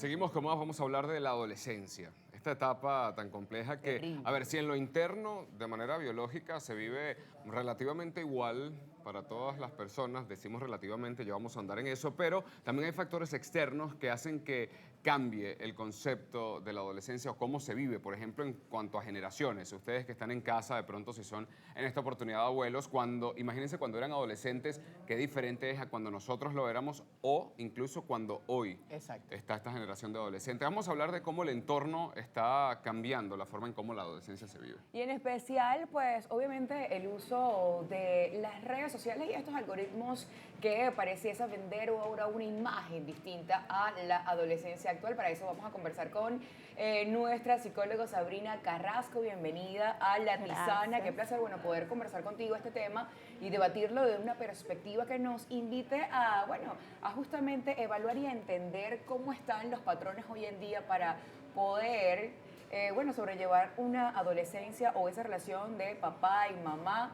Seguimos con más, vamos a hablar de la adolescencia. Esta etapa tan compleja que, Terrible. a ver, si en lo interno, de manera biológica, se vive relativamente igual para todas las personas, decimos relativamente, ya vamos a andar en eso, pero también hay factores externos que hacen que cambie el concepto de la adolescencia o cómo se vive, por ejemplo, en cuanto a generaciones. Ustedes que están en casa, de pronto, si son en esta oportunidad abuelos, imagínense cuando eran adolescentes, qué diferente es a cuando nosotros lo éramos o incluso cuando hoy Exacto. está esta generación de adolescentes. Vamos a hablar de cómo el entorno está cambiando la forma en cómo la adolescencia se vive. Y en especial, pues obviamente el uso de las redes sociales y estos algoritmos que pareciese vender ahora una imagen distinta a la adolescencia actual. Para eso vamos a conversar con nuestra psicóloga Sabrina Carrasco. Bienvenida a La Tisana. Gracias. Qué placer, bueno, poder conversar contigo este tema y debatirlo de una perspectiva que nos invite a, bueno, a justamente evaluar y a entender cómo están los patrones hoy en día para poder bueno, sobrellevar una adolescencia o esa relación de papá y mamá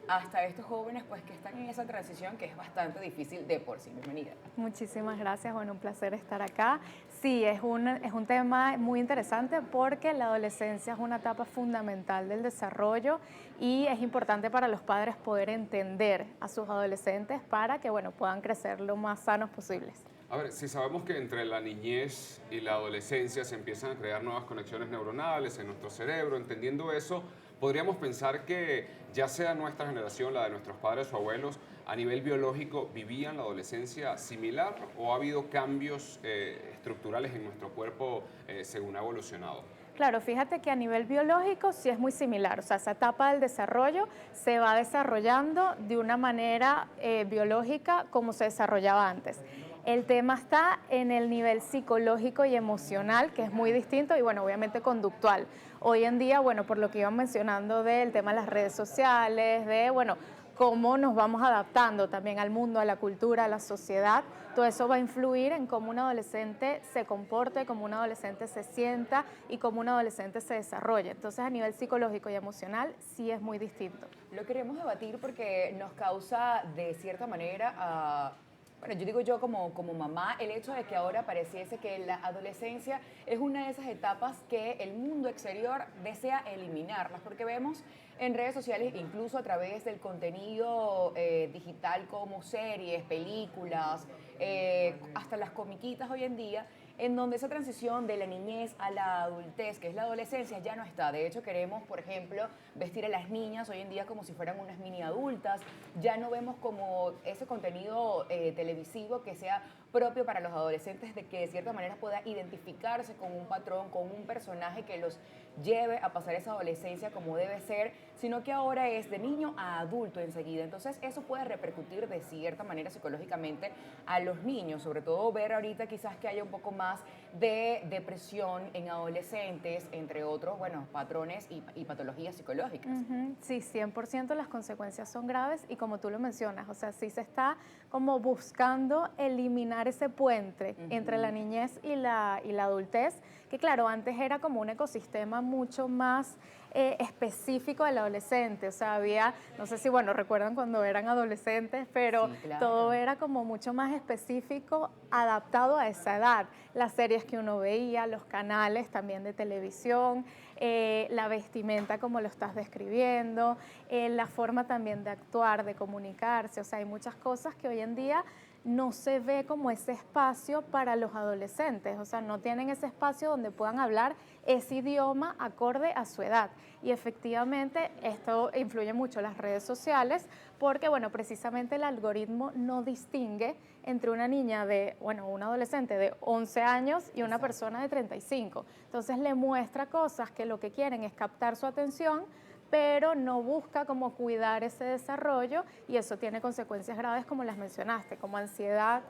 hasta estos jóvenes pues que están en esa transición que es bastante difícil de por sí. Bienvenida. Muchísimas gracias, bueno, un placer estar acá. Sí, es un tema muy interesante porque la adolescencia es una etapa fundamental del desarrollo y es importante para los padres poder entender a sus adolescentes para que, bueno, puedan crecer lo más sanos posibles. A ver, si sabemos que entre la niñez y la adolescencia se empiezan a crear nuevas conexiones neuronales en nuestro cerebro, entendiendo eso, podríamos pensar que ya sea nuestra generación, la de nuestros padres o abuelos, a nivel biológico, ¿vivían la adolescencia similar o ha habido cambios estructurales en nuestro cuerpo según ha evolucionado? Claro, fíjate que a nivel biológico sí es muy similar, o sea, esa etapa del desarrollo se va desarrollando de una manera biológica como se desarrollaba antes. El tema está en el nivel psicológico y emocional, que es muy distinto, y bueno, obviamente conductual. Hoy en día, bueno, por lo que iban mencionando del tema de las redes sociales, de, bueno, cómo nos vamos adaptando también al mundo, a la cultura, a la sociedad, todo eso va a influir en cómo un adolescente se comporte, cómo un adolescente se sienta y cómo un adolescente se desarrolla. Entonces, a nivel psicológico y emocional, sí es muy distinto. Lo queremos debatir porque nos causa de cierta manera bueno, yo digo yo como mamá, el hecho de que ahora pareciese que la adolescencia es una de esas etapas que el mundo exterior desea eliminarlas, porque vemos en redes sociales, incluso a través del contenido digital como series, películas, hasta las comiquitas hoy en día, en donde esa transición de la niñez a la adultez, que es la adolescencia, ya no está. De hecho, queremos, por ejemplo, vestir a las niñas hoy en día como si fueran unas mini adultas. Ya no vemos como ese contenido televisivo que sea propio para los adolescentes, de que de cierta manera pueda identificarse con un patrón, con un personaje que los lleve a pasar esa adolescencia como debe ser, sino que ahora es de niño a adulto enseguida. Entonces eso puede repercutir de cierta manera psicológicamente a los niños, sobre todo ver ahorita quizás que haya un poco más de depresión en adolescentes, entre otros, bueno, patrones y patologías psicológicas. Sí, 100% las consecuencias son graves y como tú lo mencionas, o sea, sí se está como buscando eliminar ese puente entre la niñez y la adultez, que claro, antes era como un ecosistema mucho más específico del adolescente, o sea, había, no sé si, bueno, recuerdan cuando eran adolescentes, pero Sí, claro. todo era como mucho más específico, adaptado a esa edad, las series que uno veía, los canales también de televisión, la vestimenta como lo estás describiendo, la forma también de actuar, de comunicarse, o sea, hay muchas cosas que hoy en día no se ve como ese espacio para los adolescentes, o sea, no tienen ese espacio donde puedan hablar ese idioma acorde a su edad. Y efectivamente esto influye mucho en las redes sociales porque, bueno, precisamente el algoritmo no distingue entre una niña de, bueno, un adolescente de 11 años y una persona de 35. Entonces le muestra cosas que lo que quieren es captar su atención, pero no busca como cuidar ese desarrollo y eso tiene consecuencias graves como las mencionaste, como ansiedad,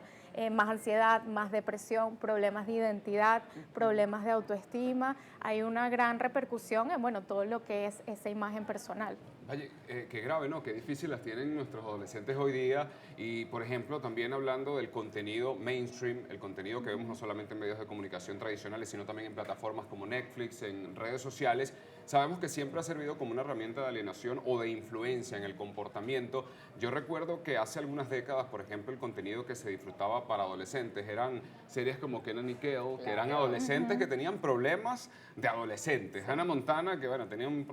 más depresión, problemas de identidad, problemas de autoestima. Hay una gran repercusión en, bueno, todo lo que es esa imagen personal. Oye, qué grave, ¿no? Qué difícil las tienen nuestros adolescentes hoy día y, por ejemplo, también hablando del contenido mainstream, el contenido que vemos no solamente en medios de comunicación tradicionales, sino también en plataformas como Netflix, en redes sociales, sabemos que siempre ha servido como una herramienta de alienación o de influencia en el comportamiento. Yo recuerdo que hace algunas décadas, por ejemplo, el contenido que se disfrutaba gustaba para adolescentes eran series como Kenan y Kel, que eran Claro. adolescentes que tenían problemas de adolescentes. Hannah Montana, que bueno, tenían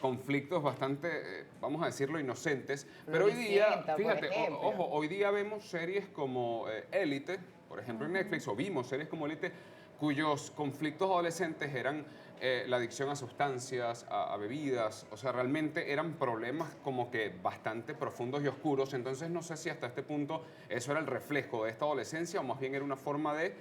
conflictos bastante, vamos a decirlo, inocentes. Pero hoy día, Floricienta, por fíjate, ejemplo. ojo, hoy día vemos series como Élite, por ejemplo en Netflix, o vimos series como Élite, cuyos conflictos adolescentes eran la adicción a sustancias, a bebidas, o sea, realmente eran problemas como que bastante profundos y oscuros, entonces no sé si hasta este punto eso era el reflejo de esta adolescencia o más bien era una forma de,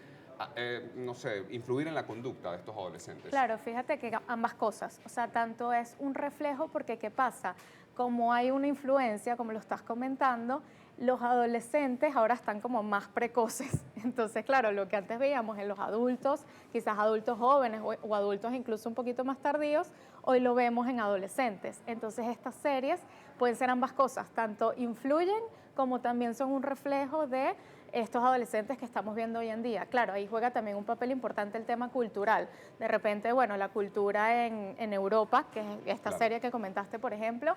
no sé, influir en la conducta de estos adolescentes. Claro, fíjate que ambas cosas, o sea, tanto es un reflejo porque ¿qué pasa? Como hay una influencia, como lo estás comentando, los adolescentes ahora están como más precoces. Entonces, claro, lo que antes veíamos en los adultos, quizás adultos jóvenes o adultos incluso un poquito más tardíos, hoy lo vemos en adolescentes. Entonces, estas series pueden ser ambas cosas, tanto influyen como también son un reflejo de estos adolescentes que estamos viendo hoy en día. Claro, ahí juega también un papel importante el tema cultural. De repente, bueno, la cultura en Europa, que es esta Claro. serie que comentaste, por ejemplo,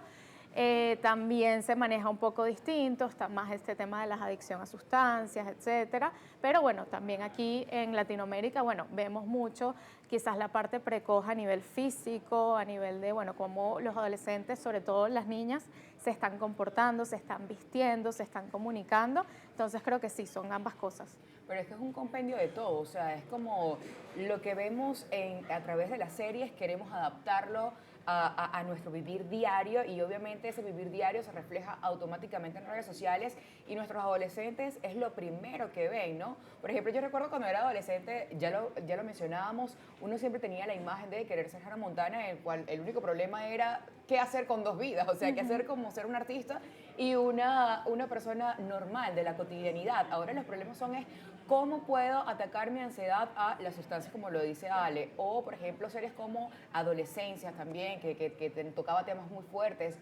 también se maneja un poco distinto, está más este tema de las adicciones a sustancias, etcétera. Pero bueno, también aquí en Latinoamérica, bueno, vemos mucho quizás la parte precoz a nivel físico, a nivel de, bueno, cómo los adolescentes, sobre todo las niñas, se están comportando, se están vistiendo, se están comunicando. Entonces creo que sí, son ambas cosas. Pero es que es un compendio de todo, o sea, es como lo que vemos a través de las series, queremos adaptarlo a nuestro vivir diario y obviamente ese vivir diario se refleja automáticamente en redes sociales y nuestros adolescentes es lo primero que ven, ¿no? Por ejemplo, yo recuerdo cuando era adolescente, ya lo mencionábamos, uno siempre tenía la imagen de querer ser Hannah Montana, en el cual el único problema era qué hacer con dos vidas, o sea, qué hacer como ser un artista y una persona normal de la cotidianidad. Ahora los problemas son es cómo puedo atacar mi ansiedad a las sustancias como lo dice Ale, o por ejemplo series como Adolescencia también, que tocaba temas muy fuertes,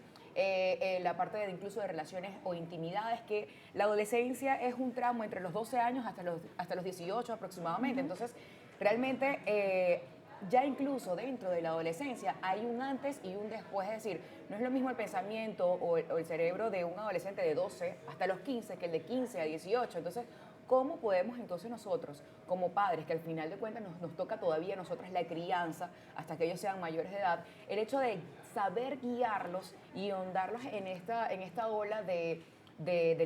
la parte de incluso de relaciones o intimidades, que la adolescencia es un tramo entre los 12 años hasta los 18 aproximadamente, entonces realmente ya incluso dentro de la adolescencia hay un antes y un después, es decir, no es lo mismo el pensamiento o el cerebro de un adolescente de 12 hasta los 15 que el de 15 a 18, entonces ¿cómo podemos entonces nosotros, como padres, que al final de cuentas nos toca todavía a nosotros la crianza hasta que ellos sean mayores de edad, el hecho de saber guiarlos y ahondarlos en esta ola de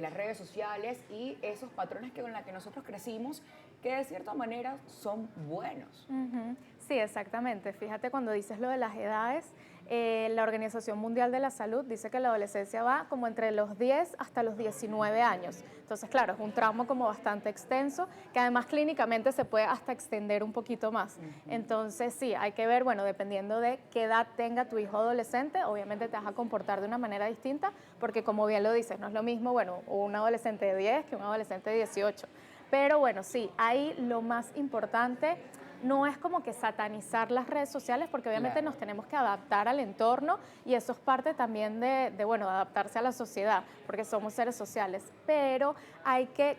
las redes sociales y esos patrones con los que nosotros crecimos, que de cierta manera son buenos? Ujú. Sí, exactamente. Fíjate cuando dices lo de las edades, la Organización Mundial de la Salud dice que la adolescencia va como entre los 10 hasta los 19 años. Entonces, claro, es un tramo como bastante extenso, que además clínicamente se puede hasta extender un poquito más. Entonces, sí, hay que ver, bueno, dependiendo de qué edad tenga tu hijo adolescente, obviamente te vas a comportar de una manera distinta, porque como bien lo dices, no es lo mismo, bueno, un adolescente de 10 que un adolescente de 18. Pero bueno, sí, ahí lo más importante no es como que satanizar las redes sociales, porque obviamente Claro. nos tenemos que adaptar al entorno y eso es parte también bueno, de adaptarse a la sociedad, porque somos seres sociales. Pero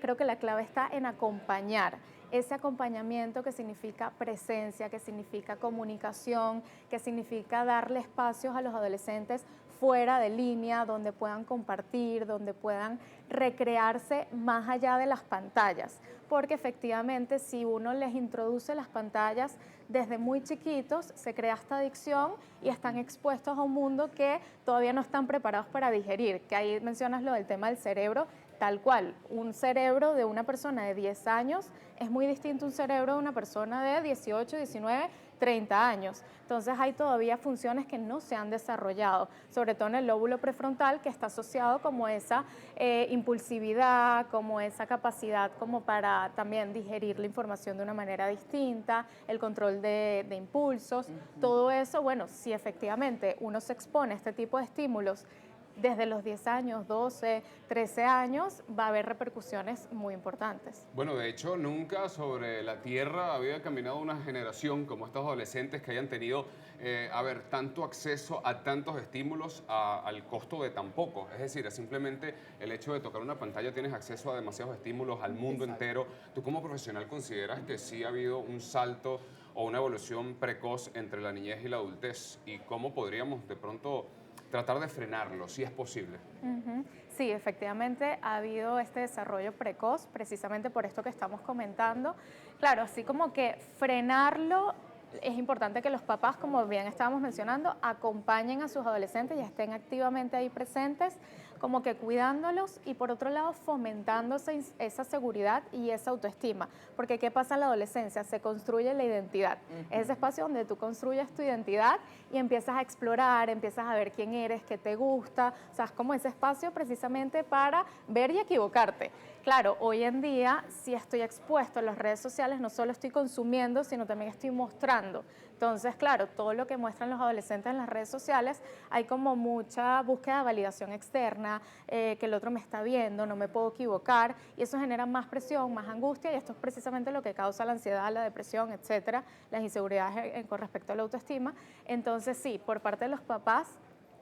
creo que la clave está en acompañar. Ese acompañamiento que significa presencia, que significa comunicación, que significa darle espacios a los adolescentes fuera de línea, donde puedan compartir, donde puedan recrearse más allá de las pantallas. Porque efectivamente si uno les introduce las pantallas desde muy chiquitos, se crea esta adicción y están expuestos a un mundo que todavía no están preparados para digerir. Que ahí mencionas lo del tema del cerebro, tal cual. Un cerebro de una persona de 10 años es muy distinto a un cerebro de una persona de 18, 19, 30 años. Entonces hay todavía funciones que no se han desarrollado, sobre todo en el lóbulo prefrontal, que está asociado como esa impulsividad, como esa capacidad como para también digerir la información de una manera distinta, el control de impulsos, todo eso, bueno, si efectivamente uno se expone a este tipo de estímulos desde los 10 años, 12, 13 años, va a haber repercusiones muy importantes. Bueno, de hecho, nunca sobre la Tierra había caminado una generación como estos adolescentes que hayan tenido, tanto acceso a tantos estímulos al costo de tan poco. Es decir, es simplemente el hecho de tocar una pantalla tienes acceso a demasiados estímulos al mundo entero. ¿Tú como profesional consideras que sí ha habido un salto o una evolución precoz entre la niñez y la adultez? ¿Y cómo podríamos de pronto tratar de frenarlo, si es posible. Ujú. Sí, efectivamente ha habido este desarrollo precoz, precisamente por esto que estamos comentando. Claro, así como que frenarlo, es importante que los papás, como bien estábamos mencionando, acompañen a sus adolescentes y estén activamente ahí presentes, como que cuidándolos y por otro lado fomentando esa seguridad y esa autoestima. Porque ¿qué pasa en la adolescencia? Se construye la identidad. Es ese espacio donde tú construyes tu identidad y empiezas a explorar, empiezas a ver quién eres, qué te gusta. O sea, es como ese espacio precisamente para ver y equivocarte. Claro, hoy en día, si estoy expuesto en las redes sociales, no solo estoy consumiendo, sino también estoy mostrando. Entonces, claro, todo lo que muestran los adolescentes en las redes sociales, hay como mucha búsqueda de validación externa, que el otro me está viendo, no me puedo equivocar, y eso genera más presión, más angustia, y esto es precisamente lo que causa la ansiedad, la depresión, etcétera, las inseguridades con respecto a la autoestima. Entonces, sí, por parte de los papás,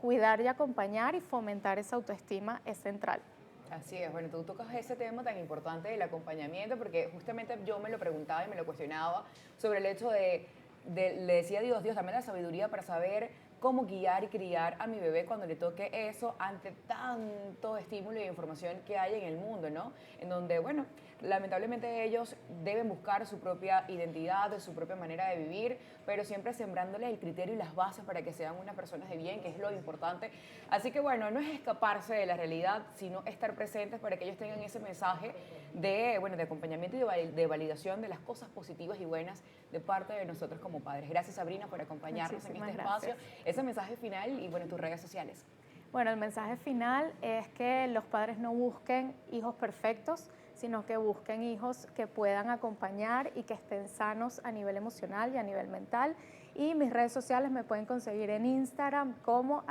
cuidar y acompañar y fomentar esa autoestima es central. Así es, bueno, tú tocas ese tema tan importante del acompañamiento, porque justamente yo me lo preguntaba y me lo cuestionaba sobre el hecho le decía a Dios, Dios, dame la sabiduría para saber cómo guiar y criar a mi bebé cuando le toque eso ante tanto estímulo y información que hay en el mundo, ¿no? En donde, bueno, lamentablemente ellos deben buscar su propia identidad, su propia manera de vivir, pero siempre sembrándoles el criterio y las bases para que sean unas personas de bien, que es lo importante. Así que, bueno, no es escaparse de la realidad, sino estar presentes para que ellos tengan ese mensaje de, bueno, de acompañamiento y de validación de las cosas positivas y buenas de parte de nosotros como padres. Gracias, Sabrina, por acompañarnos en este espacio. Ese mensaje final y, bueno, tus redes sociales. Bueno, el mensaje final es que los padres no busquen hijos perfectos, sino que busquen hijos que puedan acompañar y que estén sanos a nivel emocional y a nivel mental. Y mis redes sociales me pueden conseguir en Instagram como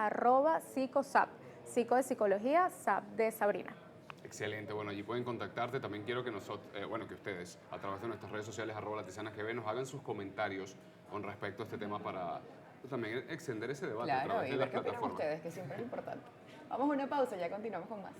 @psicosap, psico de psicología, sap de Sabrina. Excelente, bueno, allí pueden contactarte. También quiero que nosotros, bueno, que ustedes, a través de nuestras redes sociales, @latizianasgb, nos hagan sus comentarios con respecto a este tema para también extender ese debate a Claro, través y de ver las qué opinan plataformas. ustedes, que siempre es importante. Vamos a una pausa, ya continuamos con más.